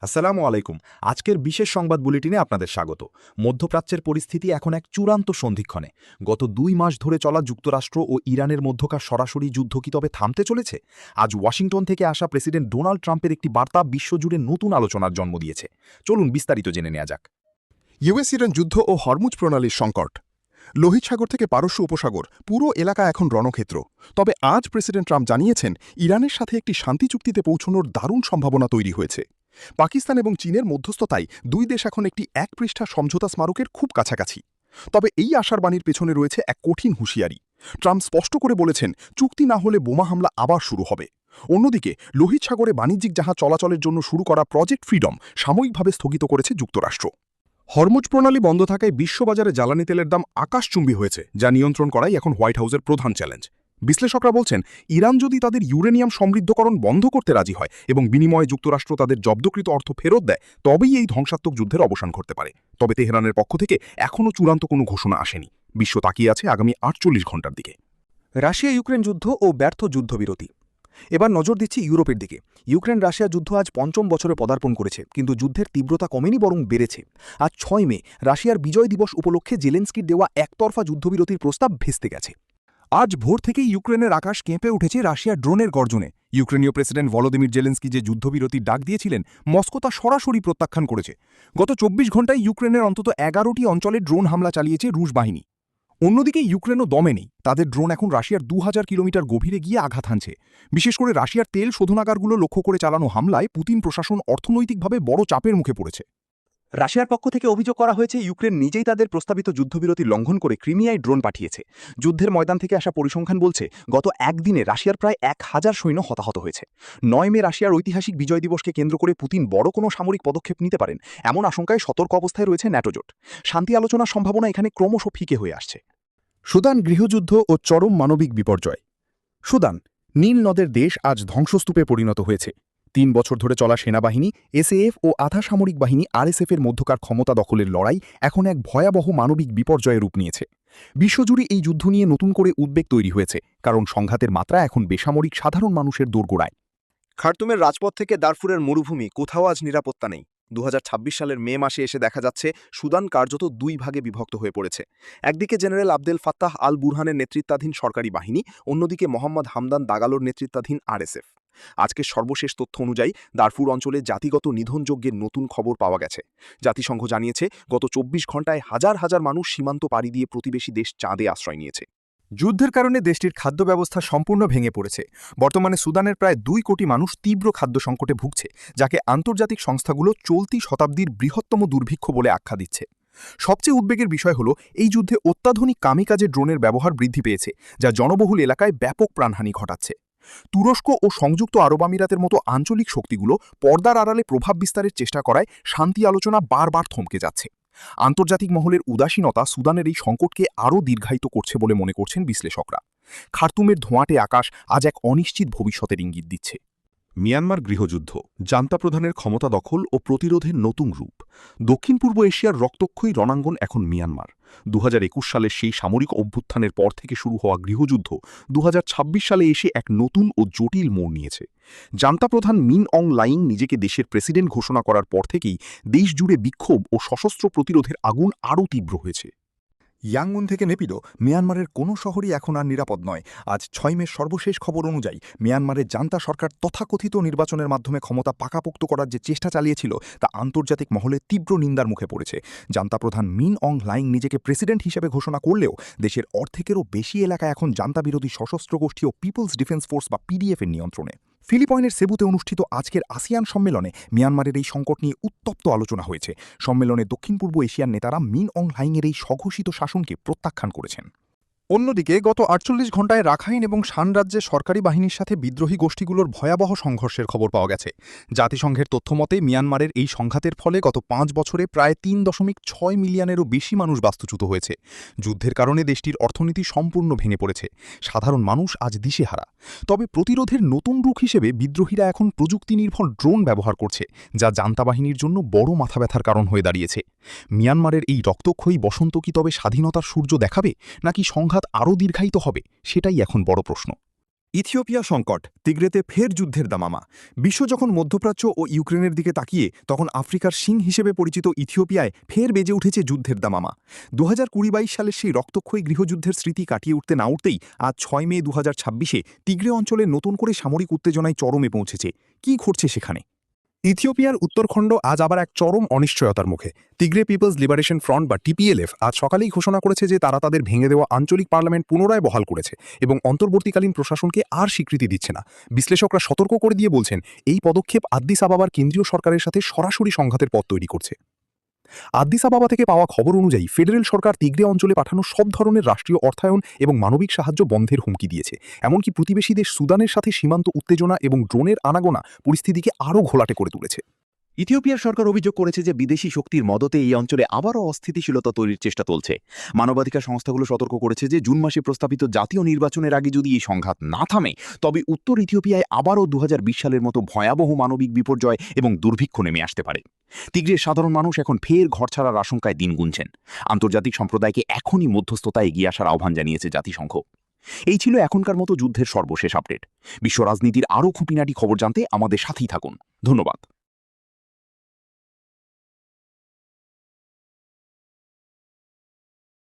আসসালামু আলাইকুম। আজকের বিশেষ সংবাদ বুলেটিনে আপনাদের স্বাগত। মধ্যপ্রাচ্যের পরিস্থিতি এখন এক চূড়ান্ত সন্ধিক্ষণে। গত ২ মাস ধরে চলা যুক্তরাষ্ট্র ও ইরানের মধ্যকার সরাসরি যুদ্ধ কি তবে থামতে চলেছে? আজ ওয়াশিংটন থেকে আসা প্রেসিডেন্ট ডোনাল্ড ট্রাম্পের একটি বার্তা বিশ্বজুড়ে নতুন আলোচনার জন্ম দিয়েছে। চলুন বিস্তারিত জেনে নেওয়া যাক। ইউএস ইরান যুদ্ধ ও হরমুজ প্রণালীর সংকট। লোহিত সাগর থেকে পারস্য উপসাগর পুরো এলাকা এখন রণক্ষেত্র। তবে আজ প্রেসিডেন্ট ট্রাম্প জানিয়েছেন ইরানের সাথে একটি শান্তি চুক্তিতে পৌঁছানোর দারুণ সম্ভাবনা তৈরি হয়েছে। পাকিস্তান এবং চীনের মধ্যস্থতায় দুই দেশ এখন একটি এক পৃষ্ঠা সমঝোতা স্মারকের খুব কাছাকাছি। তবে এই আশার বাণীর পেছনে রয়েছে এক কঠিন হুঁশিয়ারি। ট্রাম্প স্পষ্ট করে বলেছেন চুক্তি না হলে বোমা হামলা আবার শুরু হবে। অন্যদিকে লোহিত সাগরে বাণিজ্যিক জাহাজ চলাচলের জন্য শুরু করা প্রজেক্ট ফ্রিডম সাময়িকভাবে স্থগিত করেছে যুক্তরাষ্ট্র। হরমুজ প্রণালী বন্ধ থাকায় বিশ্ববাজারে জ্বালানি তেলের দাম আকাশচুম্বী হয়েছে, যা নিয়ন্ত্রণ করাই এখন হোয়াইট হাউসের প্রধান চ্যালেঞ্জ। বিশ্লেষকরা বলছেন ইরান যদি তাদের ইউরেনিয়াম সমৃদ্ধকরণ বন্ধ করতে রাজি হয় এবং বিনিময়ে যুক্তরাষ্ট্র তাদের জব্দকৃত অর্থ ফেরত দেয়, তবেই এই ধ্বংসাত্মক যুদ্ধের অবসান ঘটতে পারে। তবে তেহরানের পক্ষ থেকে এখনও চূড়ান্ত কোনো ঘোষণা আসেনি। বিশ্ব তাকিয়ে আছে আগামী ৪৮ ঘণ্টার দিকে। রাশিয়া ইউক্রেন যুদ্ধ ও ব্যর্থ যুদ্ধবিরতি। এবার নজর দিচ্ছি ইউরোপের দিকে। ইউক্রেন রাশিয়া যুদ্ধ আজ পঞ্চম বছরে পদার্পণ করেছে, কিন্তু যুদ্ধের তীব্রতা কমেনি, বরং বেড়েছে। আজ ৬ মে রাশিয়ার বিজয় দিবস উপলক্ষে জেলেন্সকির দেওয়া একতরফা যুদ্ধবিরতির প্রস্তাব ভেস্তে গেছে। আজ ভোর থেকেই ইউক্রেনের আকাশ কেঁপে উঠেছে রাশিয়ার ড্রোনের গর্জনে। ইউক্রেনীয় প্রেসিডেন্ট ভলোদিমির জেলেন্সকি যে যুদ্ধবিরতির ডাক দিয়েছিলেন, মস্কো তা সরাসরি প্রত্যাখ্যান করেছে। গত ২৪ ঘণ্টায় ইউক্রেনের অন্তত ১১টি অঞ্চলে ড্রোন হামলা চালিয়েছে রুশ বাহিনী। অন্যদিকে ইউক্রেনও দমে নেই। তাদের ড্রোন এখন রাশিয়ার ২০০০ কিলোমিটার গভীরে গিয়ে আঘাত হানছে। বিশেষ করে রাশিয়ার তেল শোধনাগারগুলো লক্ষ্য করে চালানো হামলায় পুতিন প্রশাসন অর্থনৈতিকভাবে বড় চাপের মুখে পড়েছে। রাশিয়ার পক্ষ থেকে অভিযোগ করা হয়েছে ইউক্রেন নিজেই তাদের প্রস্তাবিত যুদ্ধবিরতি লঙ্ঘন করে ক্রিমিয়ায় ড্রোন পাঠিয়েছে। যুদ্ধের ময়দান থেকে আসা পরিসংখ্যান বলছে গত একদিনে রাশিয়ার প্রায় ১,০০০ সৈন্য হতাহত হয়েছে। ৯ মে রাশিয়ার ঐতিহাসিক বিজয় দিবসকে কেন্দ্র করে পুতিন বড় কোনো সামরিক পদক্ষেপ নিতে পারেন, এমন আশঙ্কায় সতর্ক অবস্থায় রয়েছে ন্যাটো জোট। শান্তি আলোচনার সম্ভাবনা এখানে ক্রমশ ফিকে হয়ে আসছে। সুদান গৃহযুদ্ধ ও চরম মানবিক বিপর্যয়। সুদান, নীল নদের দেশ, আজ ধ্বংসস্তূপে পরিণত হয়েছে। ৩ বছর ধরে চলা সেনাবাহিনী, এসএএফ ও আধা সামরিক বাহিনী আরএসএফের মধ্যকার ক্ষমতা দখলের লড়াই এখন এক ভয়াবহ মানবিক বিপর্যয়ের রূপ নিয়েছে। বিশ্বজুড়ে এই যুদ্ধ নিয়ে নতুন করে উদ্বেগ তৈরি হয়েছে, কারণ সংঘাতের মাত্রা এখন বেসামরিক সাধারণ মানুষের দোরগোড়ায়। খার্তুমের রাজপথ থেকে দারফুরের মরুভূমি, কোথাও আজ নিরাপত্তা নেই। ২০২৬ সালের মে মাসে এসে দেখা যাচ্ছে সুদান কার্যত ২ ভাগে বিভক্ত হয়ে পড়েছে। একদিকে জেনারেল আবদেল ফাত্তাহ আল বুরহানের নেতৃত্বাধীন সরকারি বাহিনী, অন্যদিকে মোহাম্মদ হামদান দাগালোর নেতৃত্বাধীন আরএসএফ। আজকের সর্বশেষ তথ্য অনুযায়ী দারফুর অঞ্চলে জাতিগত নিধনযজ্ঞের নতুন খবর পাওয়া গেছে। জাতিসংঘ জানিয়েছে গত ২৪ ঘণ্টায় হাজার হাজার মানুষ সীমান্ত পাড়ি দিয়ে প্রতিবেশী দেশ চাঁদে আশ্রয় নিয়েছে। যুদ্ধের কারণে দেশটির খাদ্য ব্যবস্থা সম্পূর্ণ ভেঙে পড়েছে। বর্তমানে সুদানের প্রায় ২ কোটি মানুষ তীব্র খাদ্য সংকটে ভুগছে, যাকে আন্তর্জাতিক সংস্থাগুলো চলতি শতাব্দীর বৃহত্তম দুর্ভিক্ষ বলে আখ্যা দিচ্ছে। সবচেয়ে উদ্বেগের বিষয় হল এই যুদ্ধে অত্যাধুনিক কামিকাজে ড্রোনের ব্যবহার বৃদ্ধি পেয়েছে, যা জনবহুল এলাকায় ব্যাপক প্রাণহানি ঘটাচ্ছে। তুরস্ক ও সংযুক্ত আরব আমিরাতের মতো আঞ্চলিক শক্তিগুলো পর্দার আড়ালে প্রভাব বিস্তারের চেষ্টা করায় শান্তি আলোচনা বারবার থমকে যাচ্ছে। আন্তর্জাতিক মহলের উদাসীনতা সুদানের এই সংকটকে আরও দীর্ঘায়িত করছে বলে মনে করছেন বিশ্লেষকরা। খার্তুমের ধোঁয়াটে আকাশ আজ এক অনিশ্চিত ভবিষ্যতের ইঙ্গিত দিচ্ছে। মিয়ানমার গৃহযুদ্ধ, জান্তা প্রধানের ক্ষমতা দখল ও প্রতিরোধের নতুন রূপ। দক্ষিণ পূর্ব এশিয়ার রক্তক্ষয়ী রণাঙ্গন এখন মিয়ানমার। ২০২১ সালের সেই সামরিক অভ্যুত্থানের পর থেকে শুরু হওয়া গৃহযুদ্ধ ২০২৬ সালে এসে এক নতুন ও জটিল মোড় নিয়েছে। জান্তা প্রধান মিন অং লাইং নিজেকে দেশের প্রেসিডেন্ট ঘোষণা করার পর থেকেই দেশ জুড়ে বিক্ষোভ ও সশস্ত্র প্রতিরোধের আগুন আরও তীব্র হয়েছে। ইয়াঙ্গুন থেকে নেপিডো, মিয়ানমারের কোনো শহরই এখন আর নিরাপদ নয়। আজ ৬ মে সর্বশেষ খবর অনুযায়ী মিয়ানমারের জান্তা সরকার তথাকথিত নির্বাচনের মাধ্যমে ক্ষমতা পাকাপোক্ত করার যে চেষ্টা চালিয়েছিল, তা আন্তর্জাতিক মহলে তীব্র নিন্দার মুখে পড়েছে। জান্তা প্রধান মিন অং লাইং নিজেকে প্রেসিডেন্ট হিসেবে ঘোষণা করলেও দেশের অর্ধেকেরও বেশি এলাকা এখন জান্তা বিরোধী সশস্ত্র গোষ্ঠী ও পিপলস ডিফেন্স ফোর্স বা পিডিএফের নিয়ন্ত্রণে। ফিলিপাইনের সেবুতে অনুষ্ঠিত আজকের আসিয়ান সম্মেলনে মিয়ানমারের এই সংকট নিয়ে উত্তপ্ত আলোচনা হয়েছে। সম্মেলনে দক্ষিণ পূর্ব এশিয়ার নেতারা মিন অং লাইংয়ের এই স্বঘোষিত শাসনকে প্রত্যাখ্যান করেছেন। অন্যদিকে গত ৪৮ ঘণ্টায় রাখাইন এবং শান রাজ্যে সরকারি বাহিনীর সাথে বিদ্রোহী গোষ্ঠীগুলোর ভয়াবহ সংঘর্ষের খবর পাওয়া গেছে। জাতিসংঘের তথ্যমতে মিয়ানমারের এই সংঘাতের ফলে গত ৫ বছরে প্রায় ৩.৬ মিলিয়নেরও বেশি মানুষ বাস্তুচ্যুত হয়েছে। যুদ্ধের কারণে দেশটির অর্থনীতি সম্পূর্ণ ভেঙে পড়েছে। সাধারণ মানুষ আজ দিশেহারা। তবে প্রতিরোধের নতুন রূপ হিসেবে বিদ্রোহীরা এখন প্রযুক্তি নির্ভর ড্রোন ব্যবহার করছে, যা জান্তা বাহিনীর জন্য বড় মাথাব্যথার কারণ হয়ে দাঁড়িয়েছে। মিয়ানমারের এই রক্তক্ষয়ী বসন্ত কি তবে স্বাধীনতার সূর্য দেখাবে, নাকি সংঘাত আরও দীর্ঘায়িত হবে, সেটাই এখন বড় প্রশ্ন। ইথিওপিয়া সংকট, তিগ্রেতে ফের যুদ্ধের দামামা। বিশ্ব যখন মধ্যপ্রাচ্য ও ইউক্রেনের দিকে তাকিয়ে, তখন আফ্রিকার সিং হিসেবে পরিচিত ইথিওপিয়ায় ফের বেজে উঠেছে যুদ্ধের দামামা। 2020-22 সালের সেই রক্তক্ষয়ী গৃহযুদ্ধের স্মৃতি কাটিয়ে উঠতে না উঠতেই আজ 6 মে 2026-এ তিগ্রে অঞ্চলে নতুন করে সামরিক উত্তেজনায় চরমে পৌঁছেছে। কি ঘটছে সেখানে? ইথিওপিয়ার উত্তরখণ্ড আজ আবার এক চরম অনিশ্চয়তার মুখে। তিগ্রে পিপলস লিবারেশন ফ্রন্ট বা টিপিএলএফ আজ সকালেই ঘোষণা করেছে যে তারা তাদের ভেঙে দেওয়া আঞ্চলিক পার্লামেন্ট পুনরায় বহাল করেছে এবং অন্তর্বর্তীকালীন প্রশাসনকে আর স্বীকৃতি দিচ্ছে না। বিশ্লেষকরা সতর্ক করে দিয়ে বলছেন, এই পদক্ষেপ আদ্দিস আবাবার কেন্দ্রীয় সরকারের সাথে সরাসরি সংঘাতের পথ তৈরি করছে। আদ্দিস আবাবা থেকে পাওয়া খবর অনুযায়ী ফেডারেল সরকার তিগ্রে অঞ্চলে পাঠানো সব ধরনের রাষ্ট্রীয় অর্থায়ন এবং মানবিক সাহায্য বন্ধের হুমকি দিয়েছে। এমনকি প্রতিবেশী দেশ সুদানের সাথে সীমান্ত উত্তেজনা এবং ড্রোনের আনাগোনা পরিস্থিতিকে আরও ঘোলাটে করে তুলেছে। ইথিওপিয়ার সরকার অভিযোগ করেছে যে বিদেশি শক্তির মদতে এই অঞ্চলে আবারও অস্থিতিশীলতা তৈরির চেষ্টা চলছে। মানবাধিকার সংস্থাগুলো সতর্ক করেছে যে জুন মাসে প্রস্তাবিত জাতীয় নির্বাচনের আগে যদি এই সংঘাত না থামে, তবে উত্তর ইথিওপিয়ায় আবারও 2020 সালের মতো ভয়াবহ মানবিক বিপর্যয় এবং দুর্ভিক্ষ নেমে আসতে পারে। তিগ্রের সাধারণ মানুষ এখন ফের ঘর ছাড়ার আশঙ্কায় দিন গুনছেন। আন্তর্জাতিক সম্প্রদায়কে এখনই মধ্যস্থতায় এগিয়ে আসার আহ্বান জানিয়েছে জাতিসংঘ। এই ছিল এখনকার মতো যুদ্ধের সর্বশেষ আপডেট। বিশ্ব রাজনীতির আরও খুঁটিনাটি খবর জানতে আমাদের সাথেই থাকুন। ধন্যবাদ।